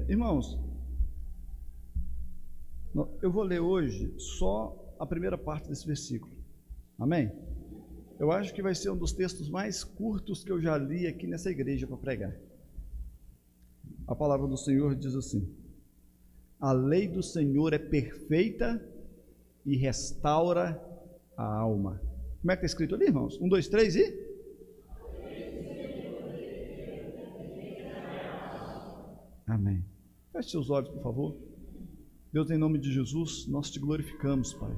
Irmãos, eu vou ler hoje só a primeira parte desse versículo. Amém? Eu acho que vai ser um dos textos mais curtos que eu já li aqui nessa igreja para pregar. A palavra do Senhor diz assim: a lei do Senhor é perfeita e restaura a alma. Como é que está escrito ali, irmãos? 1, 2, 3 e... Amém. Feche seus olhos, por favor. Deus, em nome de Jesus, nós te glorificamos, Pai.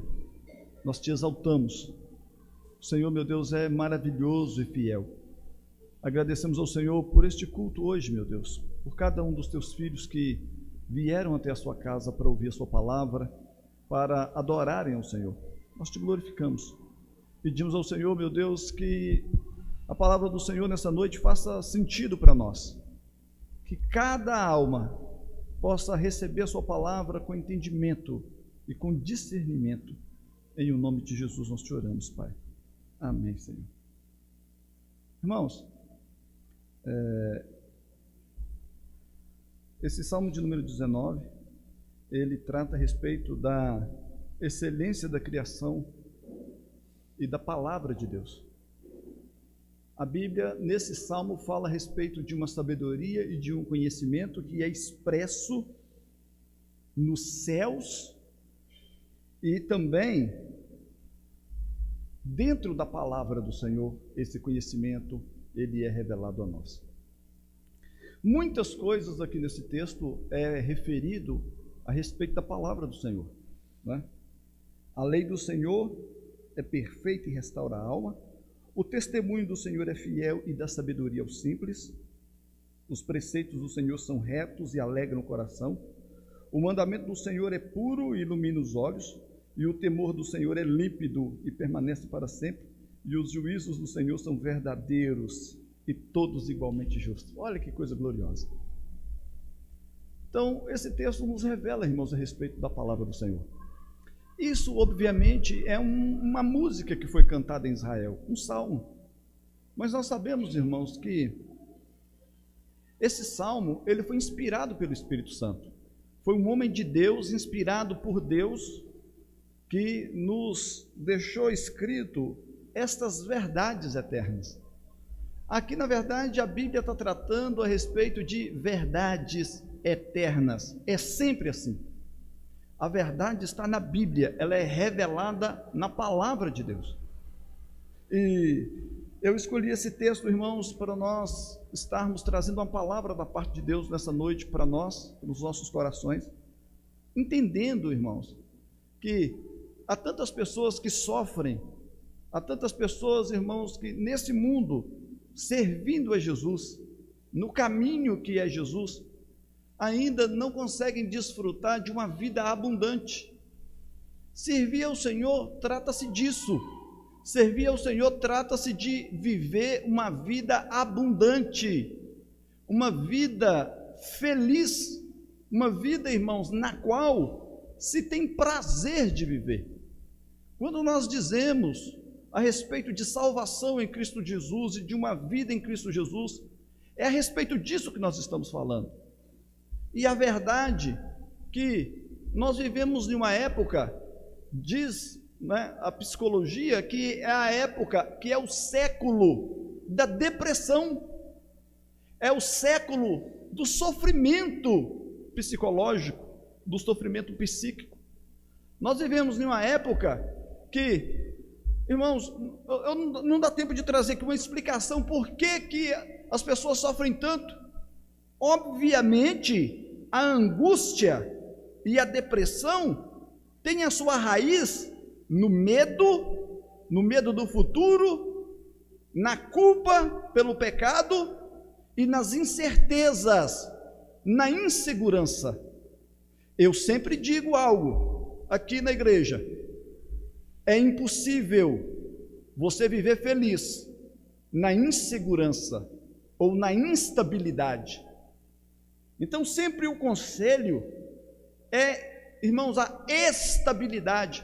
Nós te exaltamos. O Senhor, meu Deus, é maravilhoso e fiel. Agradecemos ao Senhor por este culto hoje, meu Deus, por cada um dos teus filhos que vieram até a sua casa para ouvir a sua palavra, para adorarem ao Senhor. Nós te glorificamos. Pedimos ao Senhor, meu Deus, que a palavra do Senhor nessa noite faça sentido para nós. Que cada alma possa receber a sua palavra com entendimento e com discernimento. Em o nome de Jesus nós te oramos, Pai. Amém, Senhor. Irmãos, esse Salmo de número 19, ele trata a respeito da excelência da criação e da palavra de Deus. A Bíblia, nesse Salmo, fala a respeito de uma sabedoria e de um conhecimento que é expresso nos céus e também dentro da palavra do Senhor. Esse conhecimento, ele é revelado a nós. Muitas coisas aqui nesse texto é referido a respeito da palavra do Senhor, né? A lei do Senhor é perfeita e restaura a alma. O testemunho do Senhor é fiel e dá sabedoria aos simples. Os preceitos do Senhor são retos e alegram o coração. O mandamento do Senhor é puro e ilumina os olhos. E o temor do Senhor é límpido e permanece para sempre. E os juízos do Senhor são verdadeiros e todos igualmente justos. Olha que coisa gloriosa. Então, esse texto nos revela, irmãos, a respeito da palavra do Senhor. Isso, obviamente, é uma música que foi cantada em Israel, um salmo. Mas nós sabemos, irmãos, que esse salmo, ele foi inspirado pelo Espírito Santo. Foi um homem de Deus, inspirado por Deus, que nos deixou escrito estas verdades eternas. Aqui, na verdade, a Bíblia está tratando a respeito de verdades eternas. É sempre assim. A verdade está na Bíblia, ela é revelada na palavra de Deus. E eu escolhi esse texto, irmãos, para nós estarmos trazendo uma palavra da parte de Deus nessa noite para nós, nos nossos corações, entendendo, irmãos, que há tantas pessoas que sofrem, há tantas pessoas, irmãos, que nesse mundo, servindo a Jesus, no caminho que é Jesus, ainda não conseguem desfrutar de uma vida abundante. Servir ao Senhor trata-se disso. Servir ao Senhor trata-se de viver uma vida abundante, uma vida feliz, uma vida, irmãos, na qual se tem prazer de viver. Quando nós dizemos a respeito de salvação em Cristo Jesus e de uma vida em Cristo Jesus, é a respeito disso que nós estamos falando. E a verdade que nós vivemos em uma época, diz, né, a psicologia, que é a época, que é o século da depressão, é o século do sofrimento psicológico, do sofrimento psíquico. Nós vivemos em uma época que, irmãos, não dá tempo de trazer aqui uma explicação por que as pessoas sofrem tanto. Obviamente, a angústia e a depressão têm a sua raiz no medo do futuro, na culpa pelo pecado e nas incertezas, na insegurança. Eu sempre digo algo aqui na igreja: é impossível você viver feliz na insegurança ou na instabilidade. Então, sempre o conselho é, irmãos, a estabilidade.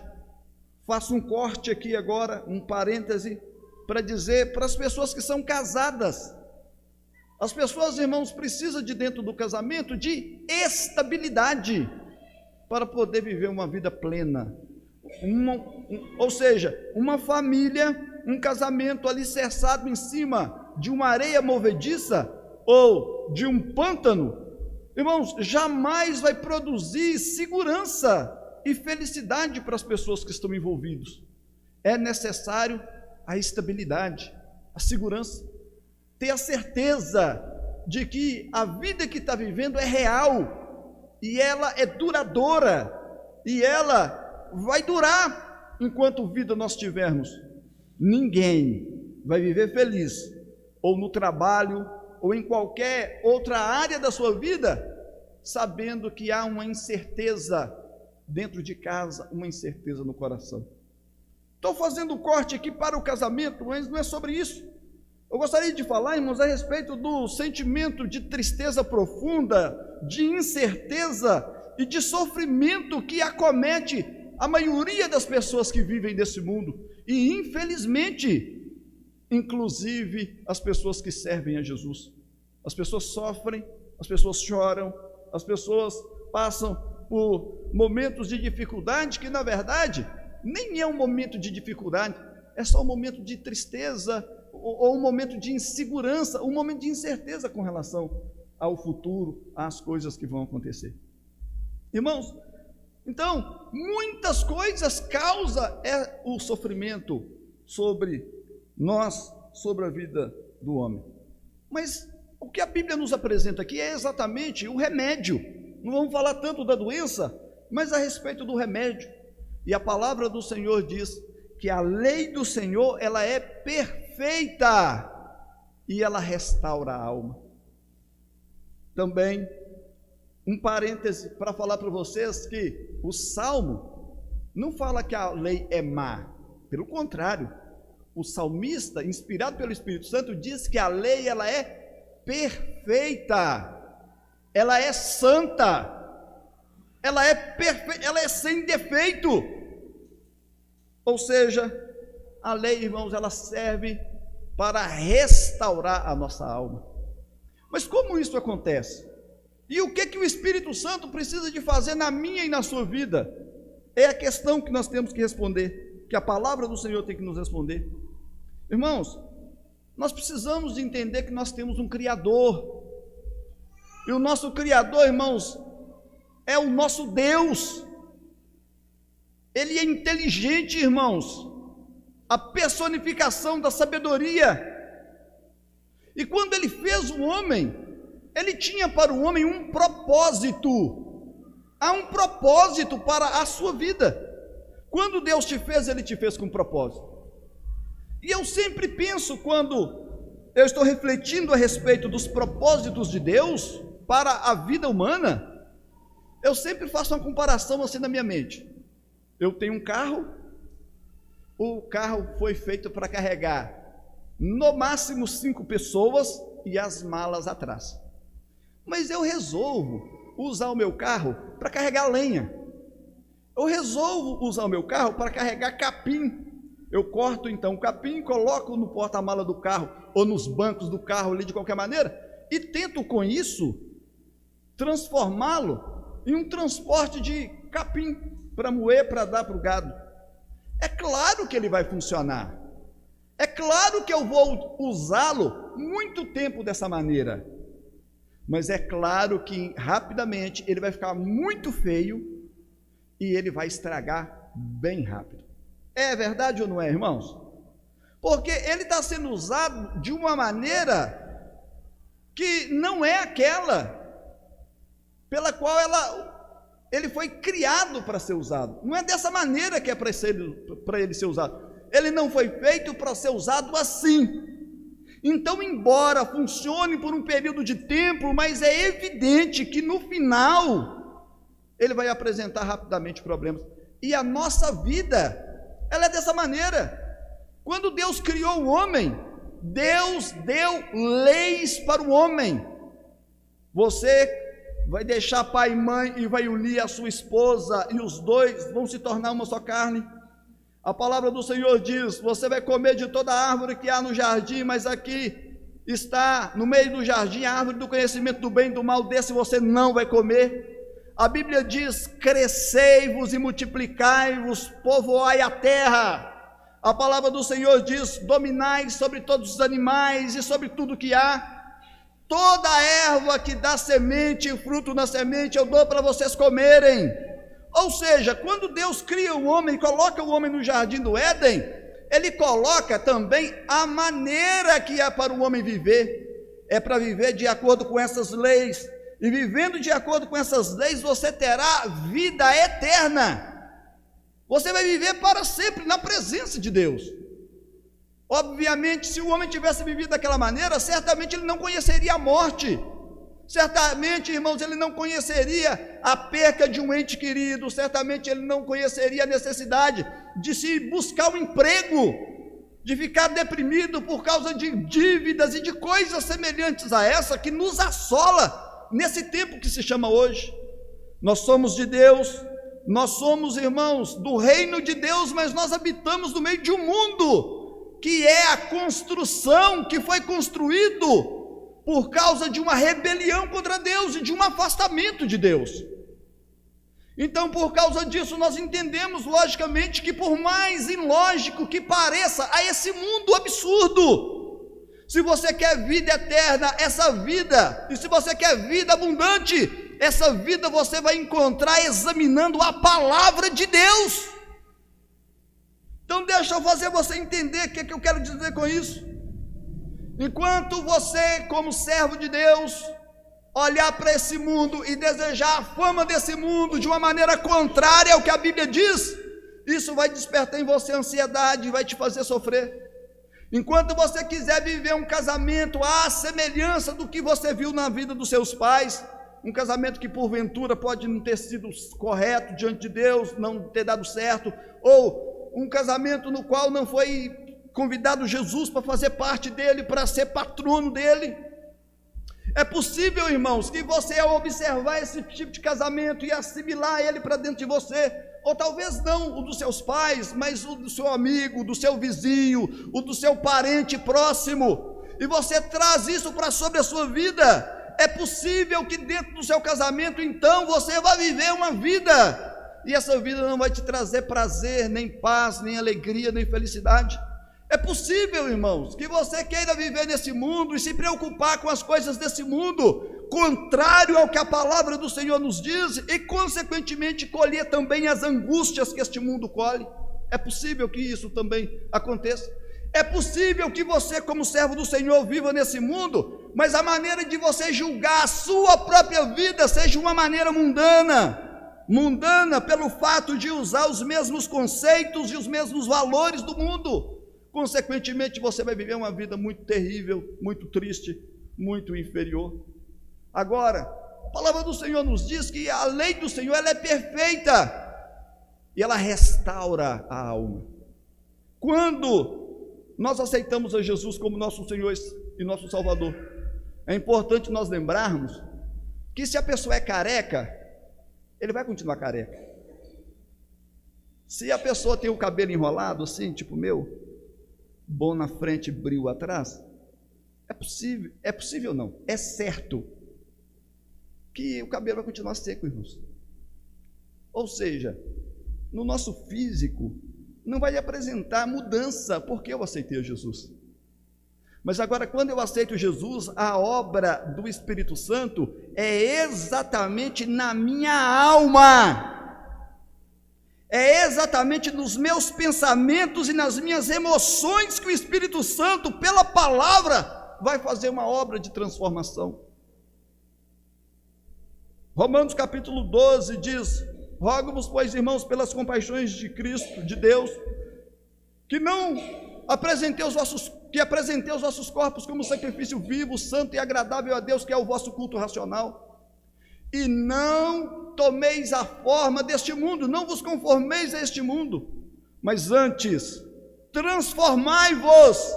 Faço um corte aqui agora, um parêntese, para dizer para as pessoas que são casadas: As pessoas, irmãos, precisam de dentro do casamento de estabilidade para poder viver uma vida plena. Ou seja, uma família, um casamento alicerçado em cima de uma areia movediça ou de um pântano, irmãos, jamais vai produzir segurança e felicidade para as pessoas que estão envolvidas. É necessário a estabilidade, a segurança, ter a certeza de que a vida que está vivendo é real, e ela é duradoura, e ela vai durar enquanto vida nós tivermos. Ninguém vai viver feliz, ou no trabalho, ou em qualquer outra área da sua vida, sabendo que há uma incerteza dentro de casa, uma incerteza no coração. Estou fazendo um corte aqui para o casamento, mas não é sobre isso. Eu gostaria de falar, irmãos, a respeito do sentimento de tristeza profunda, de incerteza e de sofrimento que acomete a maioria das pessoas que vivem nesse mundo, e infelizmente, inclusive as pessoas que servem a Jesus. As pessoas sofrem, as pessoas choram, as pessoas passam por momentos de dificuldade que, na verdade, nem é um momento de dificuldade, é só um momento de tristeza, ou um momento de insegurança, um momento de incerteza com relação ao futuro, às coisas que vão acontecer. Irmãos, então, muitas coisas causam o sofrimento sobre nós, sobre a vida do homem. Mas o que a Bíblia nos apresenta aqui é exatamente o remédio. Não vamos falar tanto da doença, mas a respeito do remédio. E a palavra do Senhor diz que a lei do Senhor, ela é perfeita e ela restaura a alma. Também, um parêntese para falar para vocês que o Salmo não fala que a lei é má, pelo contrário, o salmista, inspirado pelo Espírito Santo, diz que a lei, ela é perfeita, ela é santa, ela é perfeita, ela é sem defeito. Ou seja, a lei, irmãos, ela serve para restaurar a nossa alma. Mas como isso acontece? E o que o Espírito Santo precisa de fazer na minha e na sua vida? É a questão que nós temos que responder, que a palavra do Senhor tem que nos responder. Irmãos, nós precisamos de entender que nós temos um Criador, e o nosso Criador, irmãos, é o nosso Deus. Ele é inteligente, irmãos, a personificação da sabedoria. E quando ele fez o homem, ele tinha para o homem um propósito. Há um propósito para a sua vida. Quando Deus te fez, ele te fez com um propósito. E eu sempre penso, quando eu estou refletindo a respeito dos propósitos de Deus para a vida humana, eu sempre faço uma comparação assim na minha mente. Eu tenho um carro, o carro foi feito para carregar no máximo 5 pessoas e as malas atrás. Mas eu resolvo usar o meu carro para carregar lenha. Eu resolvo usar o meu carro para carregar capim. Eu corto então o capim, coloco no porta-mala do carro ou nos bancos do carro ali de qualquer maneira e tento com isso transformá-lo em um transporte de capim para moer, para dar para o gado. É claro que ele vai funcionar. É claro que eu vou usá-lo muito tempo dessa maneira. Mas é claro que rapidamente ele vai ficar muito feio e ele vai estragar bem rápido. É verdade ou não é, irmãos? Porque ele está sendo usado de uma maneira que não é aquela pela qual ele foi criado para ser usado. Não é dessa maneira que é para ele ser usado. Ele não foi feito para ser usado assim. Então, embora funcione por um período de tempo, mas é evidente que no final ele vai apresentar rapidamente problemas. E a nossa vida, ela é dessa maneira. Quando Deus criou o homem, Deus deu leis para o homem. Você vai deixar pai e mãe e vai unir a sua esposa, e os dois vão se tornar uma só carne. A palavra do Senhor diz: você vai comer de toda árvore que há no jardim, mas aqui está no meio do jardim, a árvore do conhecimento do bem e do mal, desse você não vai comer. A Bíblia diz: crescei-vos e multiplicai-vos, povoai a terra. A palavra do Senhor diz: dominai sobre todos os animais e sobre tudo que há. Toda erva que dá semente e fruto na semente eu dou para vocês comerem. Ou seja, quando Deus cria o homem e coloca o homem no jardim do Éden, Ele coloca também a maneira que é para o homem viver. É para viver de acordo com essas leis. E vivendo de acordo com essas leis, você terá vida eterna. Você vai viver para sempre na presença de Deus. Obviamente, se o homem tivesse vivido daquela maneira, certamente ele não conheceria a morte. Certamente, irmãos, ele não conheceria a perca de um ente querido. Certamente ele não conheceria a necessidade de se buscar um emprego, de ficar deprimido por causa de dívidas e de coisas semelhantes a essa que nos assola nesse tempo que se chama hoje. Nós somos de Deus, nós somos, irmãos, do reino de Deus, mas nós habitamos no meio de um mundo que é a construção que foi construído por causa de uma rebelião contra Deus e de um afastamento de Deus. Então, por causa disso, nós entendemos logicamente que, por mais ilógico que pareça a esse mundo absurdo, se você quer vida eterna, essa vida, e se você quer vida abundante, essa vida você vai encontrar examinando a palavra de Deus. Então deixa eu fazer você entender o que eu quero dizer com isso. Enquanto você, como servo de Deus, olhar para esse mundo e desejar a fama desse mundo de uma maneira contrária ao que a Bíblia diz, isso vai despertar em você ansiedade e vai te fazer sofrer. Enquanto você quiser viver um casamento à semelhança do que você viu na vida dos seus pais, um casamento que porventura pode não ter sido correto diante de Deus, não ter dado certo, ou um casamento no qual não foi convidado Jesus para fazer parte dele, para ser patrono dele. É possível, irmãos, que você, ao observar esse tipo de casamento e assimilar ele para dentro de você, ou talvez não o dos seus pais, mas o do seu amigo, do seu vizinho, o do seu parente próximo, e você traz isso para sobre a sua vida, é possível que dentro do seu casamento, então, você vai viver uma vida, e essa vida não vai te trazer prazer, nem paz, nem alegria, nem felicidade. É possível, irmãos, que você queira viver nesse mundo e se preocupar com as coisas desse mundo, contrário ao que a palavra do Senhor nos diz, e consequentemente colher também as angústias que este mundo colhe. É possível que isso também aconteça. É possível que você, como servo do Senhor, viva nesse mundo, mas a maneira de você julgar a sua própria vida seja uma maneira mundana pelo fato de usar os mesmos conceitos e os mesmos valores do mundo. Consequentemente, você vai viver uma vida muito terrível, muito triste, muito inferior. Agora, a palavra do Senhor nos diz que a lei do Senhor ela é perfeita e ela restaura a alma. Quando nós aceitamos a Jesus como nosso Senhor e nosso Salvador, é importante nós lembrarmos que se a pessoa é careca, ele vai continuar careca. Se a pessoa tem o cabelo enrolado assim, tipo meu, bom na frente, brilho atrás, é possível não, é certo que o cabelo vai continuar seco, irmãos. Ou seja, no nosso físico não vai apresentar mudança, porque eu aceitei Jesus. Mas agora, quando eu aceito Jesus, a obra do Espírito Santo é exatamente na minha alma, é exatamente nos meus pensamentos e nas minhas emoções que o Espírito Santo, pela palavra, vai fazer uma obra de transformação. Romanos capítulo 12 diz: rogo-vos, pois, irmãos, pelas compaixões de Cristo, de Deus, que apresenteis os vossos corpos como sacrifício vivo, santo e agradável a Deus, que é o vosso culto racional, e não tomeis a forma deste mundo, não vos conformeis a este mundo, mas antes transformai-vos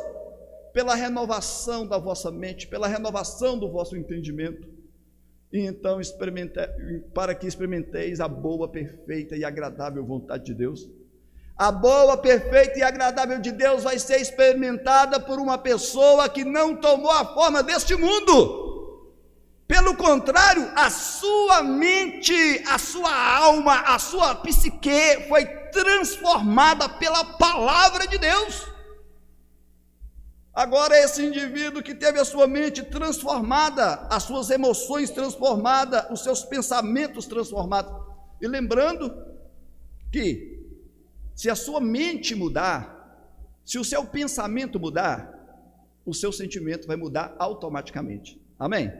pela renovação da vossa mente, pela renovação do vosso entendimento, e então para que experimenteis a boa, perfeita e agradável vontade de Deus. A boa, perfeita e agradável de Deus vai ser experimentada por uma pessoa que não tomou a forma deste mundo. Pelo contrário, a sua mente, a sua alma, a sua psique foi transformada pela palavra de Deus. Agora, esse indivíduo que teve a sua mente transformada, as suas emoções transformadas, os seus pensamentos transformados, e lembrando que se a sua mente mudar, se o seu pensamento mudar, o seu sentimento vai mudar automaticamente. Amém?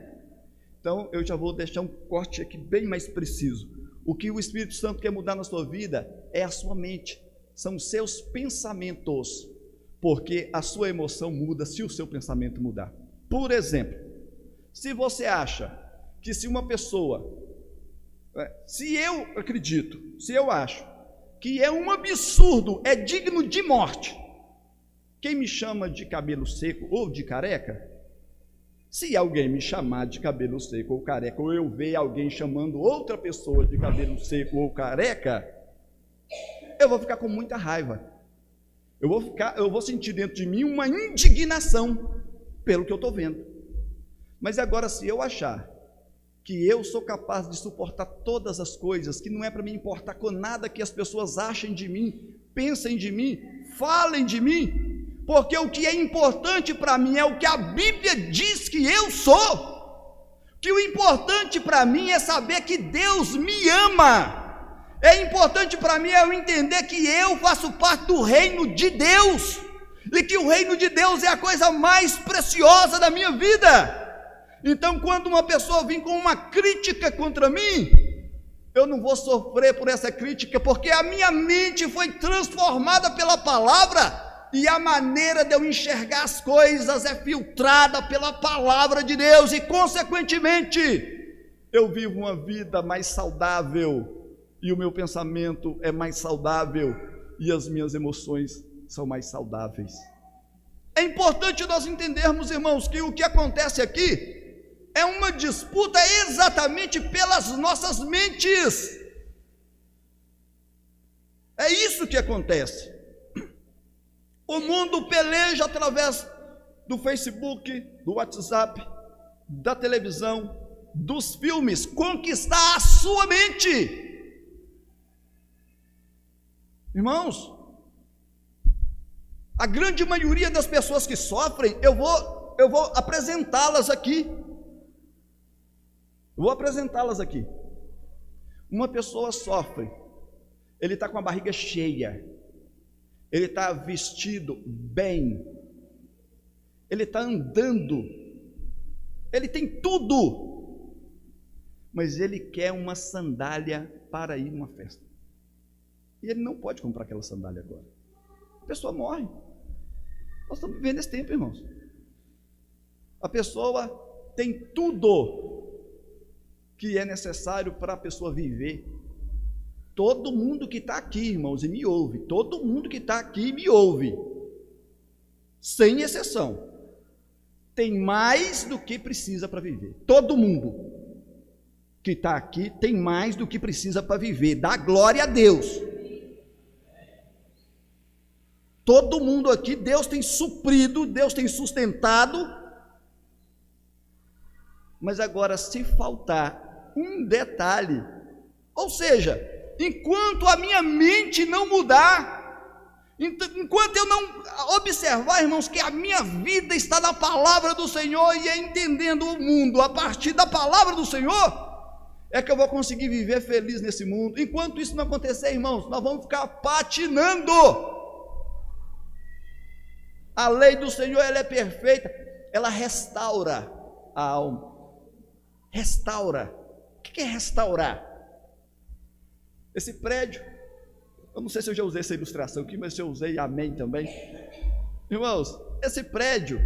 Então, eu já vou deixar um corte aqui bem mais preciso. O que o Espírito Santo quer mudar na sua vida é a sua mente, são os seus pensamentos, porque a sua emoção muda se o seu pensamento mudar. Por exemplo, se você acha que se uma pessoa, se eu acho que é um absurdo, é digno de morte, quem me chama de cabelo seco ou de careca, se alguém me chamar de cabelo seco ou careca, ou eu ver alguém chamando outra pessoa de cabelo seco ou careca, eu vou ficar com muita raiva. Eu vou sentir dentro de mim uma indignação pelo que eu estou vendo. Mas agora, se eu achar que eu sou capaz de suportar todas as coisas, que não é para me importar com nada que as pessoas achem de mim, pensem de mim, falem de mim, porque o que é importante para mim é o que a Bíblia diz que eu sou, que o importante para mim é saber que Deus me ama, é importante para mim eu entender que eu faço parte do reino de Deus, e que o reino de Deus é a coisa mais preciosa da minha vida. Então, quando uma pessoa vem com uma crítica contra mim, eu não vou sofrer por essa crítica, porque a minha mente foi transformada pela palavra, e a maneira de eu enxergar as coisas é filtrada pela palavra de Deus, e consequentemente, eu vivo uma vida mais saudável, e o meu pensamento é mais saudável, e as minhas emoções são mais saudáveis. É importante nós entendermos, irmãos, que o que acontece aqui é uma disputa exatamente pelas nossas mentes. É isso que acontece. O mundo peleja através do Facebook, do WhatsApp, da televisão, dos filmes, conquistar a sua mente. Irmãos, a grande maioria das pessoas que sofrem, eu vou apresentá-las aqui. Uma pessoa sofre, ele está com a barriga cheia, ele está vestido bem, ele está andando, ele tem tudo, mas ele quer uma sandália para ir numa festa, e ele não pode comprar aquela sandália agora. A pessoa morre. Nós estamos vivendo esse tempo, irmãos. A pessoa tem tudo que é necessário para a pessoa viver. Todo mundo que está aqui, irmãos, e me ouve, todo mundo que está aqui me ouve, sem exceção, tem mais do que precisa para viver. Todo mundo que está aqui tem mais do que precisa para viver. Dá glória a Deus. Todo mundo aqui, Deus tem suprido, Deus tem sustentado. Mas agora, se faltar um detalhe, ou seja, enquanto a minha mente não mudar, enquanto eu não observar, irmãos, que a minha vida está na palavra do Senhor, e é entendendo o mundo a partir da palavra do Senhor, é que eu vou conseguir viver feliz nesse mundo. Enquanto isso não acontecer, irmãos, nós vamos ficar patinando. A lei do Senhor, ela é perfeita, ela restaura a alma. Restaura. O que é restaurar? Esse prédio, eu não sei se eu já usei essa ilustração aqui, mas se eu usei, amém também. Irmãos, esse prédio,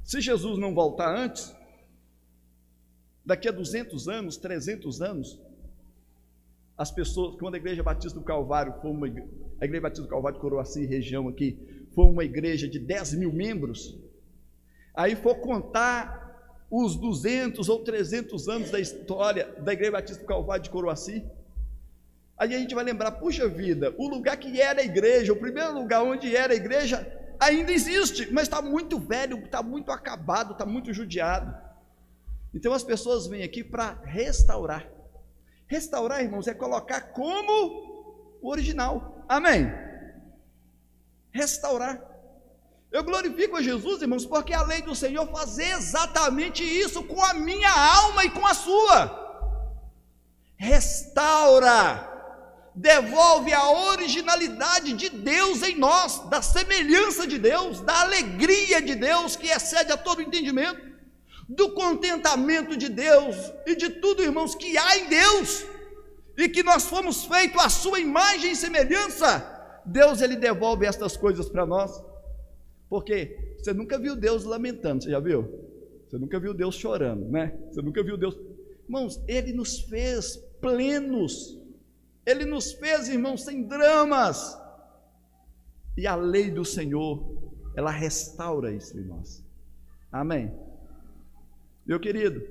se Jesus não voltar antes, daqui a 200 anos, 300 anos, as pessoas, quando a Igreja Batista do Calvário a Igreja Batista do Calvário de Coroaci, região aqui, foi uma igreja de 10 mil membros, aí for contar os 200 ou 300 anos da história da Igreja Batista do Calvário de Coroaci, aí a gente vai lembrar, puxa vida, o lugar que era a igreja, o primeiro lugar onde era a igreja, ainda existe, mas está muito velho, está muito acabado, está muito judiado. Então as pessoas vêm aqui para restaurar. Restaurar, irmãos, é colocar como o original. Amém? Restaurar. Eu glorifico a Jesus, irmãos, porque a lei do Senhor faz exatamente isso com a minha alma e com a sua. Restaura. Devolve a originalidade de Deus em nós, da semelhança de Deus, da alegria de Deus que excede a todo entendimento, do contentamento de Deus e de tudo, irmãos, que há em Deus, e que nós fomos feitos à sua imagem e semelhança. Deus, Ele devolve estas coisas para nós, porque você nunca viu Deus lamentando, você já viu? Você nunca viu Deus chorando, né? Você nunca viu Deus... Irmãos, Ele nos fez plenos, Ele nos fez, irmãos, sem dramas, e a lei do Senhor, ela restaura isso em nós. Amém? Meu querido,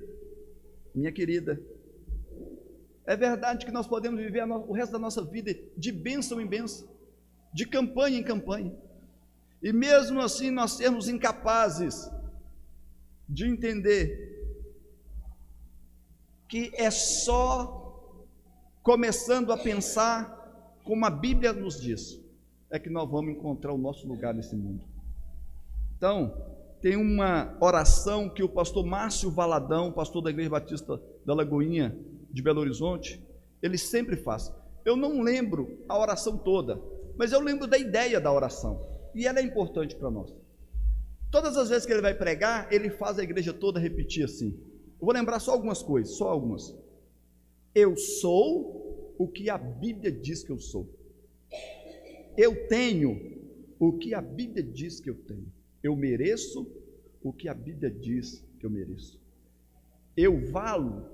minha querida, é verdade que nós podemos viver o resto da nossa vida de bênção em bênção, de campanha em campanha, e mesmo assim nós sermos incapazes de entender que é só começando a pensar como a Bíblia nos diz, é que nós vamos encontrar o nosso lugar nesse mundo. Então, tem uma oração que o pastor Márcio Valadão, pastor da Igreja Batista da Lagoinha de Belo Horizonte, ele sempre faz. Eu não lembro a oração toda, mas eu lembro da ideia da oração, e ela é importante para nós. Todas as vezes que ele vai pregar, ele faz a igreja toda repetir assim. Eu vou lembrar só algumas coisas, só algumas. Eu sou o que a Bíblia diz que eu sou. Eu tenho o que a Bíblia diz que eu tenho. Eu mereço o que a Bíblia diz que eu mereço. Eu valo,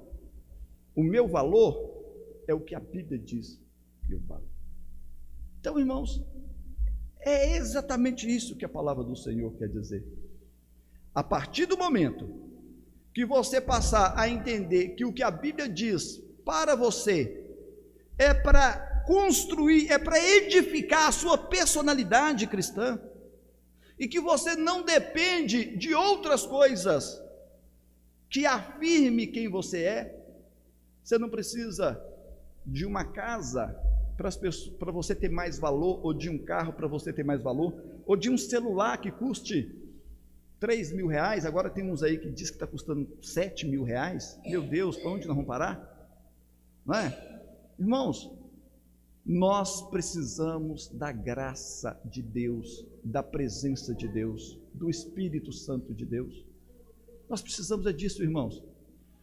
o meu valor é o que a Bíblia diz que eu valo. Então, irmãos, é exatamente isso que a palavra do Senhor quer dizer. A partir do momento que você passar a entender que o que a Bíblia diz para você é para construir, é para edificar a sua personalidade cristã, e que você não depende de outras coisas que afirme quem você é. Você não precisa de uma casa para você ter mais valor, ou de um carro para você ter mais valor, ou de um celular que custe R$3.000, agora tem uns aí que diz que está custando R$7.000, meu Deus, para onde nós vamos parar? Não é? Irmãos, nós precisamos da graça de Deus, da presença de Deus, do Espírito Santo de Deus. Nós precisamos disso, irmãos.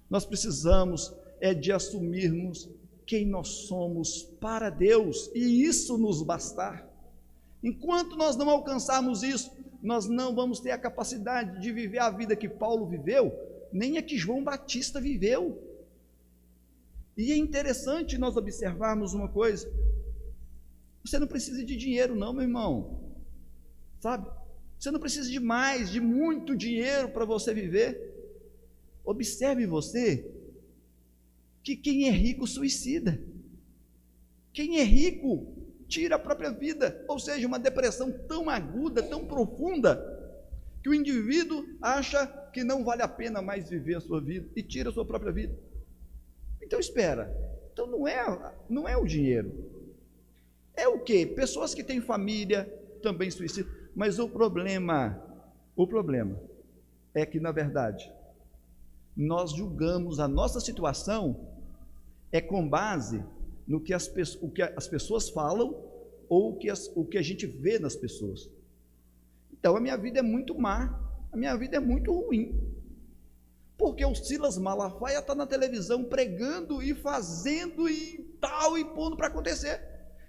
Nós precisamos de assumirmos quem nós somos para Deus, e isso nos bastar. Enquanto nós não alcançarmos isso, nós não vamos ter a capacidade de viver a vida que Paulo viveu, nem a que João Batista viveu. E é interessante nós observarmos uma coisa: você não precisa de dinheiro não, meu irmão, sabe? Você não precisa de mais, de muito dinheiro para você viver. Observe você, que quem é rico suicida, quem é rico tira a própria vida, ou seja, uma depressão tão aguda, tão profunda, que o indivíduo acha que não vale a pena mais viver a sua vida, e tira a sua própria vida. Então espera, então não é o dinheiro, é o quê? Pessoas que têm família também suicidam, mas o problema é que, na verdade, nós julgamos a nossa situação com base no que as pessoas falam, ou o que a gente vê nas pessoas. Então a minha vida é muito má, a minha vida é muito ruim, porque o Silas Malafaia está na televisão pregando e fazendo e tal, e pondo para acontecer.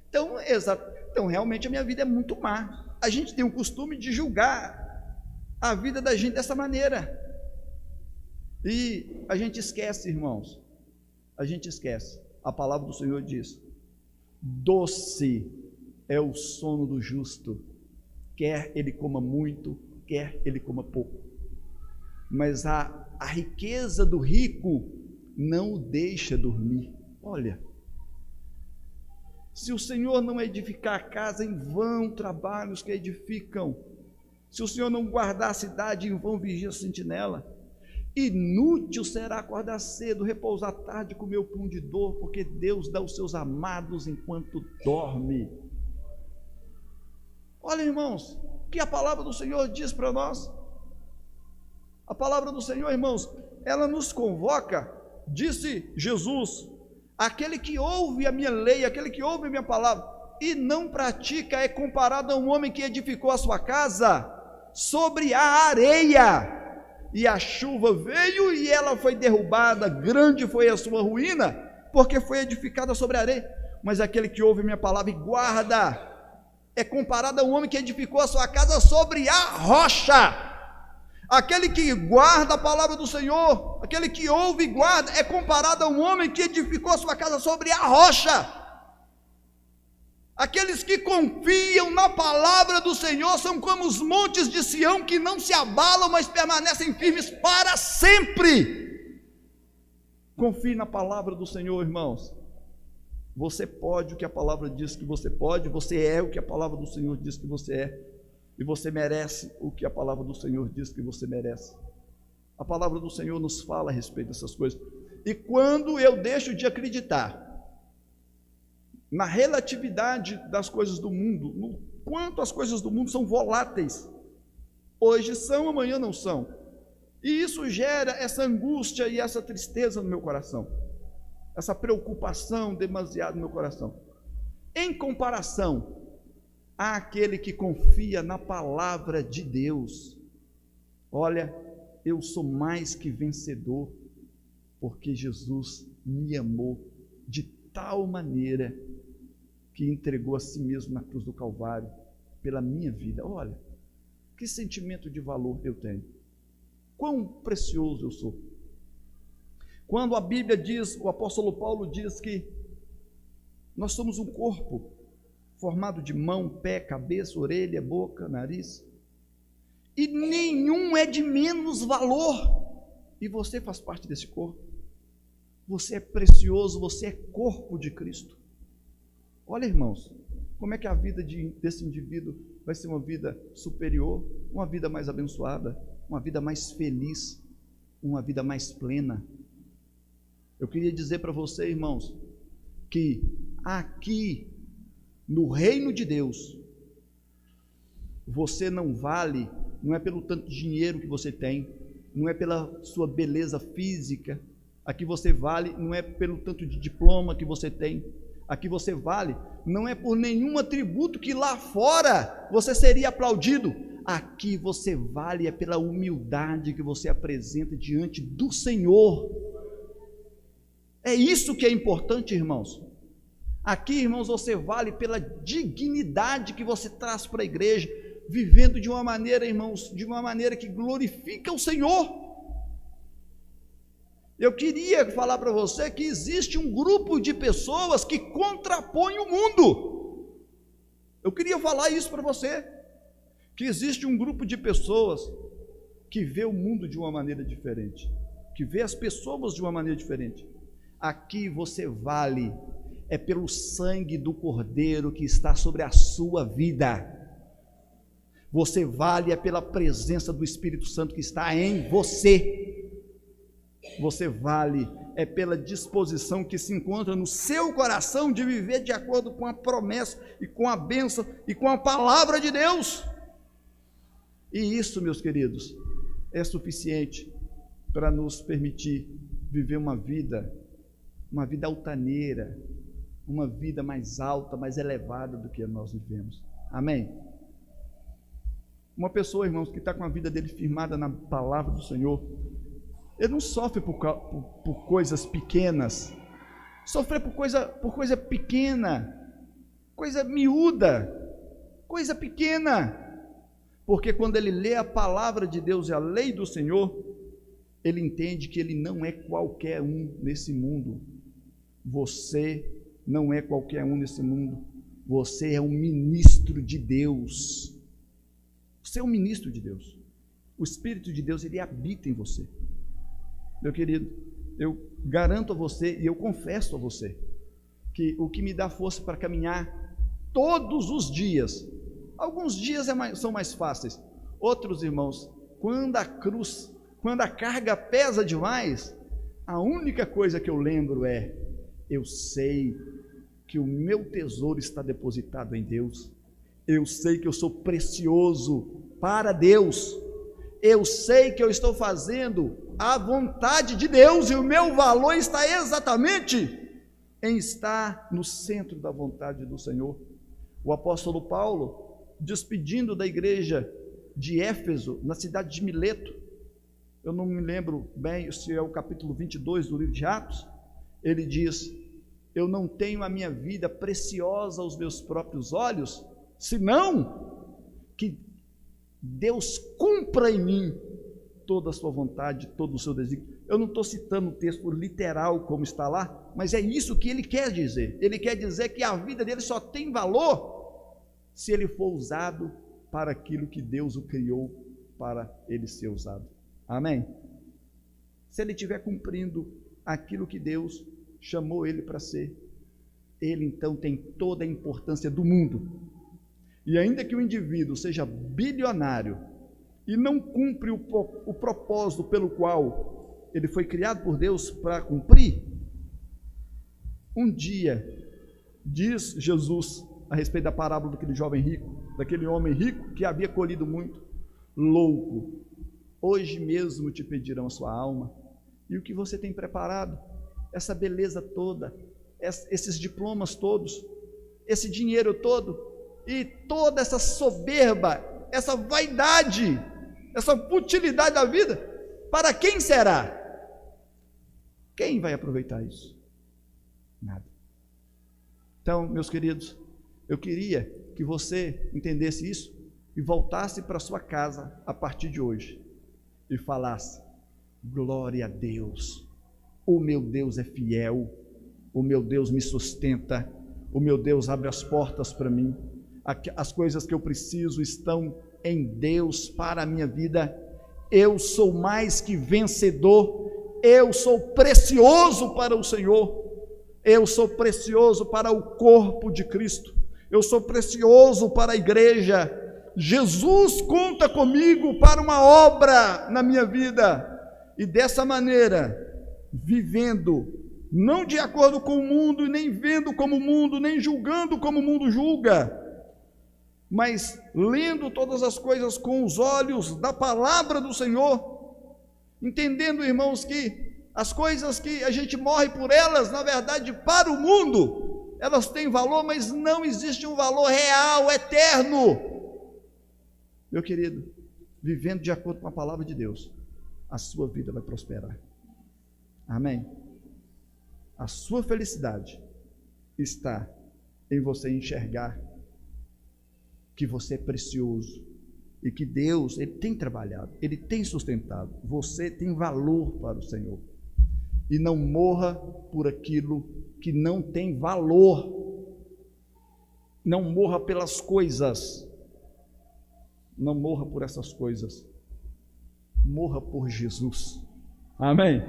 Então realmente a minha vida é muito má. A gente tem o costume de julgar a vida da gente dessa maneira, e a gente esquece, irmãos, a palavra do Senhor diz: doce é o sono do justo, quer ele coma muito, quer ele coma pouco, mas a riqueza do rico não o deixa dormir. Olha, Se o Senhor não edificar a casa, em vão trabalham os que edificam. Se o Senhor não guardar a cidade, em vão vigia a sentinela. Inútil será acordar cedo, repousar tarde, comer o pão de dor, porque Deus dá aos seus amados enquanto dorme. Olha, irmãos, o que a palavra do Senhor diz para nós? A palavra do Senhor, irmãos, ela nos convoca, disse Jesus, aquele que ouve a minha lei, aquele que ouve a minha palavra e não pratica é comparado a um homem que edificou a sua casa sobre a areia, e a chuva veio e ela foi derrubada, grande foi a sua ruína, porque foi edificada sobre a areia. Mas aquele que ouve a minha palavra e guarda é comparado a um homem que edificou a sua casa sobre a rocha. Aquele que guarda a palavra do Senhor, aquele que ouve e guarda, é comparado a um homem que edificou a sua casa sobre a rocha. Aqueles que confiam na palavra do Senhor são como os montes de Sião, que não se abalam, mas permanecem firmes para sempre. Confie na palavra do Senhor, irmãos. Você pode o que a palavra diz que você pode, você é o que a palavra do Senhor diz que você é, e você merece o que a palavra do Senhor diz que você merece. A palavra do Senhor nos fala a respeito dessas coisas. E quando eu deixo de acreditar na relatividade das coisas do mundo, no quanto as coisas do mundo são voláteis, hoje são, amanhã não são, e isso gera essa angústia e essa tristeza no meu coração, essa preocupação demasiado no meu coração, em comparação àquele que confia na palavra de Deus. Olha, eu sou mais que vencedor, porque Jesus me amou de tal maneira que entregou a si mesmo na cruz do Calvário pela minha vida. Olha, que sentimento de valor eu tenho, quão precioso eu sou. Quando a Bíblia diz, o apóstolo Paulo diz que nós somos um corpo formado de mão, pé, cabeça, orelha, boca, nariz, e nenhum é de menos valor, e você faz parte desse corpo. Você é precioso, você é corpo de Cristo. Olha, irmãos, como é que a vida desse indivíduo vai ser uma vida superior, uma vida mais abençoada, uma vida mais feliz, uma vida mais plena. Eu queria dizer para você, irmãos, que aqui no reino de Deus, você não vale, não é pelo tanto de dinheiro que você tem, não é pela sua beleza física. Aqui você vale, não é pelo tanto de diploma que você tem. Aqui você vale, não é por nenhum atributo que lá fora você seria aplaudido. Aqui você vale é pela humildade que você apresenta diante do Senhor. É isso que é importante, irmãos. Aqui, irmãos, você vale pela dignidade que você traz para a igreja, vivendo de uma maneira, irmãos, de uma maneira que glorifica o Senhor. Eu queria falar para você que existe um grupo de pessoas que contrapõe o mundo. Eu queria falar isso para você, que existe um grupo de pessoas que vê o mundo de uma maneira diferente, que vê as pessoas de uma maneira diferente. Aqui você vale é pelo sangue do Cordeiro que está sobre a sua vida. Você vale é pela presença do Espírito Santo que está em você. Você vale é pela disposição que se encontra no seu coração de viver de acordo com a promessa e com a bênção e com a palavra de Deus. E isso, meus queridos, é suficiente para nos permitir viver uma vida altaneira, uma vida mais alta, mais elevada do que nós vivemos. Amém? Uma pessoa, irmãos, que está com a vida dele firmada na palavra do Senhor, ele não sofre por coisas pequenas. Sofrer por coisa pequena, coisa miúda, coisa pequena. Porque quando ele lê a palavra de Deus e a lei do Senhor, ele entende que ele não é qualquer um nesse mundo. Você não é qualquer um nesse mundo. Você é um ministro de Deus. Você é um ministro de Deus. O Espírito de Deus, ele habita em você. Meu querido, eu garanto a você e eu confesso a você que o que me dá força para caminhar todos os dias, alguns dias são mais fáceis, outros, irmãos, quando a carga pesa demais, a única coisa que eu lembro é: eu sei que o meu tesouro está depositado em Deus, eu sei que eu sou precioso para Deus, eu sei que eu estou fazendo a vontade de Deus, e o meu valor está exatamente em estar no centro da vontade do Senhor. O apóstolo Paulo, despedindo da igreja de Éfeso, na cidade de Mileto, eu não me lembro bem se é o capítulo 22 do livro de Atos, ele diz: eu não tenho a minha vida preciosa aos meus próprios olhos, senão que Deus cumpra em mim toda a sua vontade, todo o seu desígnio. Eu não estou citando o texto literal como está lá, mas é isso que ele quer dizer. Ele quer dizer que a vida dele só tem valor se ele for usado para aquilo que Deus o criou para ele ser usado. Amém? Se ele estiver cumprindo aquilo que Deus chamou ele para ser, ele então tem toda a importância do mundo. E ainda que o indivíduo seja bilionário e não cumpre o propósito pelo qual ele foi criado por Deus para cumprir, um dia, diz Jesus a respeito da parábola daquele jovem rico, daquele homem rico que havia colhido muito: louco, hoje mesmo te pedirão a sua alma. E o que você tem preparado? Essa beleza toda, esses diplomas todos, esse dinheiro todo, e toda essa soberba, essa vaidade, essa futilidade da vida, para quem será? Quem vai aproveitar isso? Nada. Então, meus queridos, eu queria que você entendesse isso e voltasse para sua casa a partir de hoje e falasse: glória a Deus, o meu Deus é fiel, o meu Deus me sustenta, o meu Deus abre as portas para mim, as coisas que eu preciso estão em Deus para a minha vida, eu sou mais que vencedor, eu sou precioso para o Senhor, eu sou precioso para o corpo de Cristo, eu sou precioso para a igreja, Jesus conta comigo para uma obra na minha vida. E dessa maneira, vivendo não de acordo com o mundo, nem vendo como o mundo, nem julgando como o mundo julga, mas lendo todas as coisas com os olhos da palavra do Senhor, entendendo, irmãos, que as coisas que a gente morre por elas, na verdade, para o mundo, elas têm valor, mas não existe um valor real, eterno. Meu querido, vivendo de acordo com a palavra de Deus, a sua vida vai prosperar. Amém? A sua felicidade está em você enxergar que você é precioso e que Deus, Ele tem trabalhado, Ele tem sustentado, você tem valor para o Senhor. E não morra por aquilo que não tem valor, não morra pelas coisas, não morra por essas coisas, morra por Jesus. Amém?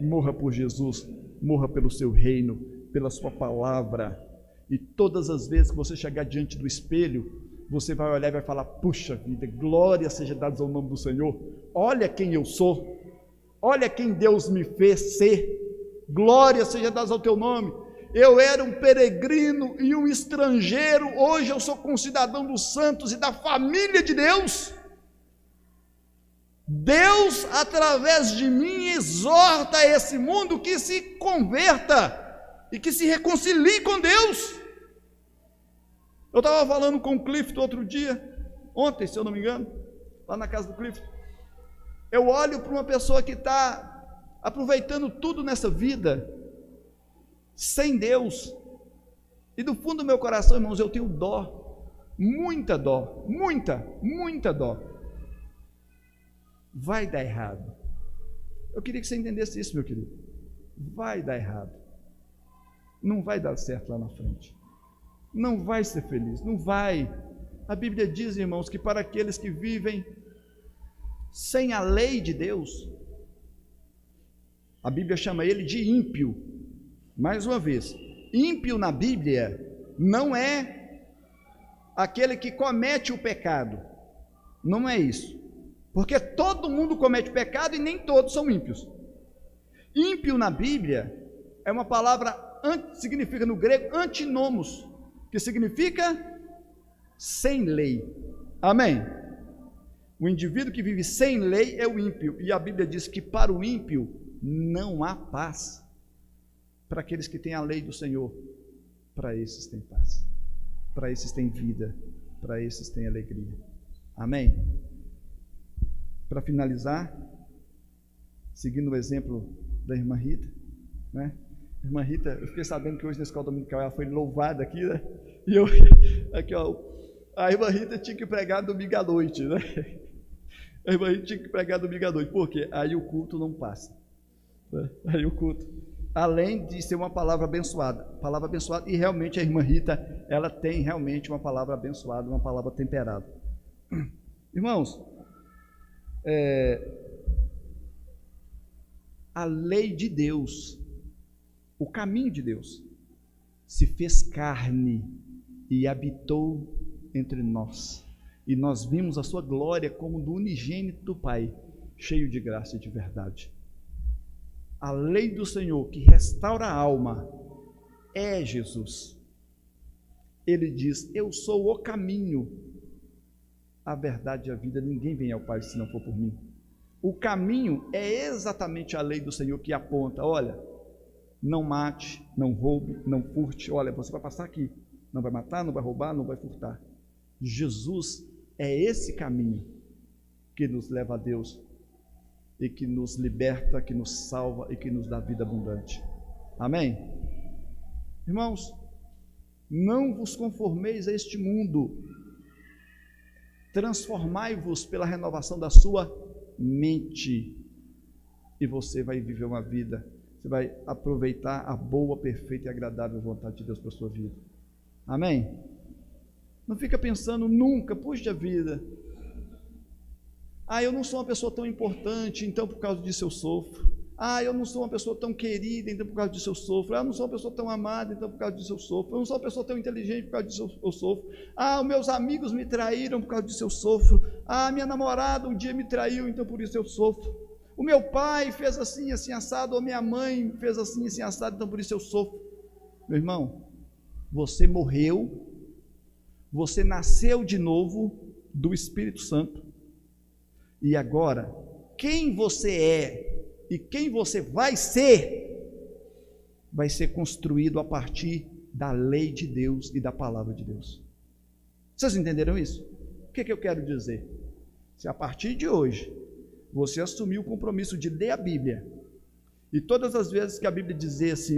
Morra por Jesus, morra pelo seu reino, pela sua palavra, e todas as vezes que você chegar diante do espelho, você vai olhar e vai falar: puxa vida, glória seja dada ao nome do Senhor, olha quem eu sou, olha quem Deus me fez ser, glória seja dada ao teu nome. Eu era um peregrino e um estrangeiro, hoje eu sou concidadão dos santos e da família de Deus. Deus, através de mim, exorta esse mundo que se converta e que se reconcilie com Deus. Eu estava falando com o Clifton outro dia, ontem, se eu não me engano, lá na casa do Clifton. Eu olho para uma pessoa que está aproveitando tudo nessa vida, sem Deus, e do fundo do meu coração, irmãos, eu tenho dó, muita dó, muita dó. Vai dar errado. Eu queria que você entendesse isso, meu querido. Vai dar errado. Não vai dar certo lá na frente. Não vai ser feliz, não vai. A Bíblia diz, irmãos, que para aqueles que vivem sem a lei de Deus, a Bíblia chama ele de ímpio. Mais uma vez, Ímpio na Bíblia não é aquele que comete o pecado. Não é isso. Porque todo mundo comete pecado e nem todos são ímpios. Ímpio na Bíblia é uma palavra, significa no grego antinomos, que significa sem lei. Amém? O indivíduo que vive sem lei é o ímpio. E a Bíblia diz que para o ímpio não há paz. Para aqueles que têm a lei do Senhor, para esses tem paz, para esses tem vida, para esses tem alegria. Amém? Para finalizar, seguindo o exemplo da irmã Rita, né? Irmã Rita, eu fiquei sabendo que hoje na escola dominical ela foi louvada aqui, né? E eu, aqui ó, a irmã Rita tinha que pregar domingo à noite, né? A irmã Rita tinha que pregar domingo à noite, por quê? Aí o culto não passa, né? Aí o culto, além de ser uma palavra abençoada, e realmente a irmã Rita, ela tem realmente uma palavra abençoada, uma palavra temperada. Irmãos, a lei de Deus, o caminho de Deus, se fez carne e habitou entre nós, e nós vimos a sua glória como do unigênito do Pai, cheio de graça e de verdade. A lei do Senhor que restaura a alma é Jesus. Ele diz: eu sou o caminho, a verdade e a vida, ninguém vem ao Pai se não for por mim. O caminho é exatamente a lei do Senhor que aponta: olha, não mate, não roube, não furte, olha, você vai passar aqui, não vai matar, não vai roubar, não vai furtar. Jesus é esse caminho que nos leva a Deus, e que nos liberta, que nos salva e que nos dá vida abundante. Amém? Irmãos, não vos conformeis a este mundo, transformai-vos pela renovação da sua mente, e você vai viver uma vida, você vai aproveitar a boa, perfeita e agradável vontade de Deus para a sua vida. Amém? Não fica pensando nunca, puxa vida, eu não sou uma pessoa tão importante, então por causa disso eu sofro. Eu não sou uma pessoa tão querida, então por causa disso eu sofro. Eu não sou uma pessoa tão amada, então por causa disso eu sofro. Eu não sou uma pessoa tão inteligente, por causa disso eu sofro. Os meus amigos me traíram, por causa disso eu sofro. Minha namorada um dia me traiu, então por isso eu sofro. O meu pai fez assim, assim assado, ou minha mãe fez assim, assim assado, então por isso eu sofro. Meu irmão, você morreu, você nasceu de novo do Espírito Santo, e agora, quem você é e quem você vai ser construído a partir da lei de Deus e da palavra de Deus. Vocês entenderam isso? O que eu quero dizer? Se a partir de hoje você assumir o compromisso de ler a Bíblia, e todas as vezes que a Bíblia dizer assim,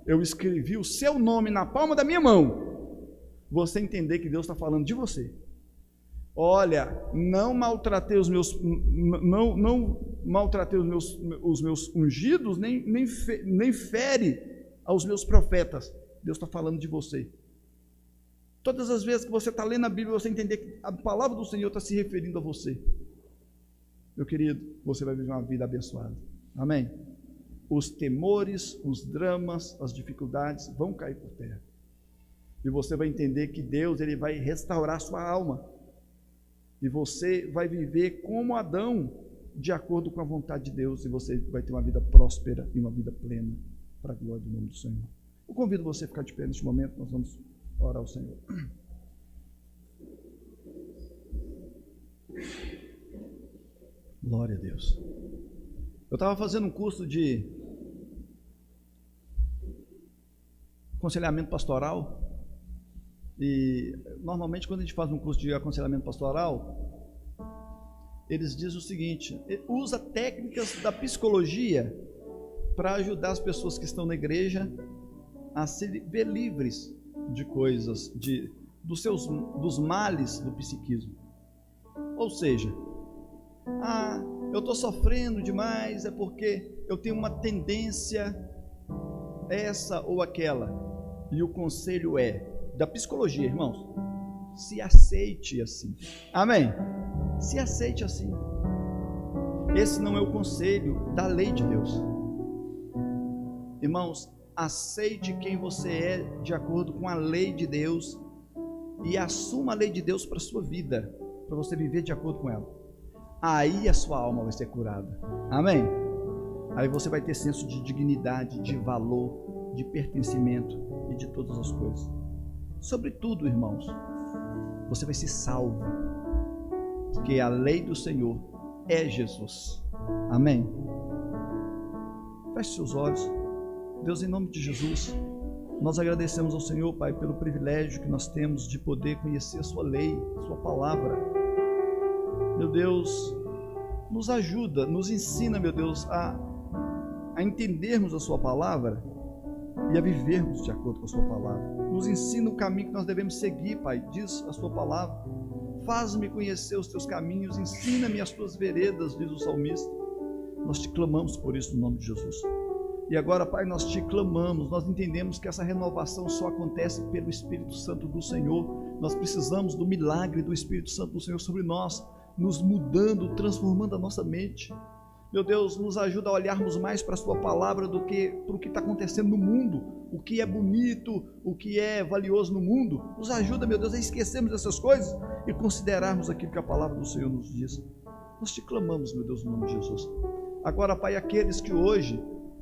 eu escrevi o seu nome na palma da minha mão, você entender que Deus está falando de você. Olha, não maltratei os meus ungidos, nem fere aos meus profetas. Deus está falando de você. Todas as vezes que você está lendo a Bíblia, você entender que a palavra do Senhor está se referindo a você. Meu querido, você vai viver uma vida abençoada. Amém? Os temores, os dramas, as dificuldades vão cair por terra. E você vai entender que Deus, Ele vai restaurar sua alma. E você vai viver como Adão, de acordo com a vontade de Deus, e você vai ter uma vida próspera e uma vida plena, para a glória do nome do Senhor. Eu convido você a ficar de pé neste momento, nós vamos orar ao Senhor. Glória a Deus. Eu estava fazendo um curso de aconselhamento pastoral, e normalmente quando a gente faz um curso de aconselhamento pastoral, eles dizem o seguinte: usa técnicas da psicologia para ajudar as pessoas que estão na igreja a se ver livres de coisas, dos males do psiquismo. Ou seja, eu estou sofrendo demais, é porque eu tenho uma tendência essa ou aquela. E o conselho da psicologia, irmãos, se aceite assim. Amém? Se aceite assim. Esse não é o conselho da lei de Deus. Irmãos, aceite quem você é de acordo com a lei de Deus e assuma a lei de Deus para a sua vida, para você viver de acordo com ela. Aí a sua alma vai ser curada. Amém? Aí você vai ter senso de dignidade, de valor, de pertencimento e de todas as coisas. Sobretudo, irmãos, você vai ser salvo, porque a lei do Senhor é Jesus. Amém? Feche seus olhos. Deus, em nome de Jesus, nós agradecemos ao Senhor, Pai, pelo privilégio que nós temos de poder conhecer a sua lei, a sua palavra. Meu Deus, nos ajuda, nos ensina, meu Deus, a entendermos a sua palavra e a vivermos de acordo com a sua palavra. Nos ensina o caminho que nós devemos seguir, Pai, diz a sua palavra. Faz-me conhecer os teus caminhos, ensina-me as tuas veredas, diz o salmista. Nós te clamamos por isso no nome de Jesus. E agora, Pai, nós te clamamos, nós entendemos que essa renovação só acontece pelo Espírito Santo do Senhor. Nós precisamos do milagre do Espírito Santo do Senhor sobre nós, nos mudando, transformando a nossa mente. Meu Deus, nos ajuda a olharmos mais para a sua palavra do que para o que está acontecendo no mundo, o que é bonito, o que é valioso no mundo. Nos ajuda, meu Deus, a esquecermos essas coisas e considerarmos aquilo que a palavra do Senhor nos diz. Nós te clamamos, meu Deus, no nome de Jesus. Agora, Pai, aqueles que hoje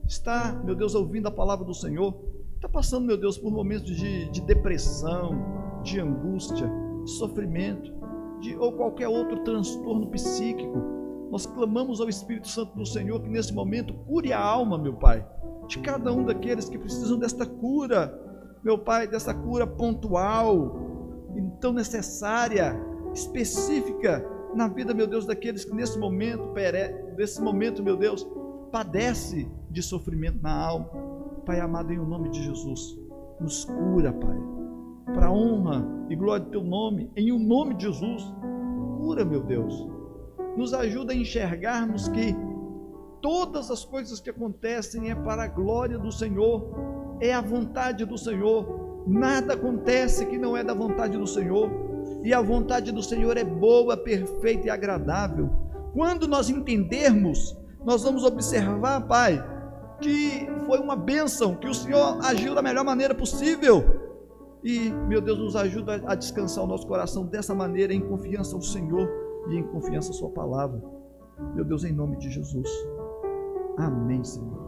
está, meu Deus, ouvindo a palavra do Senhor, está passando, meu Deus, por momentos de depressão, de angústia, de sofrimento, ou qualquer outro transtorno psíquico, nós clamamos ao Espírito Santo do Senhor que nesse momento cure a alma, meu Pai, de cada um daqueles que precisam desta cura, meu Pai, dessa cura pontual, tão necessária, específica na vida, meu Deus, daqueles que nesse momento, meu Deus, padece de sofrimento na alma. Pai amado, em nome de Jesus, nos cura, Pai, para a honra e glória do teu nome, em o nome de Jesus. Cura, meu Deus, nos ajuda a enxergarmos que todas as coisas que acontecem é para a glória do Senhor, é a vontade do Senhor. Nada acontece que não é da vontade do Senhor, e a vontade do Senhor é boa, perfeita e agradável. Quando nós entendermos, nós vamos observar, Pai, que foi uma bênção, que o Senhor agiu da melhor maneira possível. E, meu Deus, nos ajuda a descansar o nosso coração dessa maneira, em confiança ao Senhor e em confiança à sua palavra. Meu Deus, em nome de Jesus. Amém, Senhor.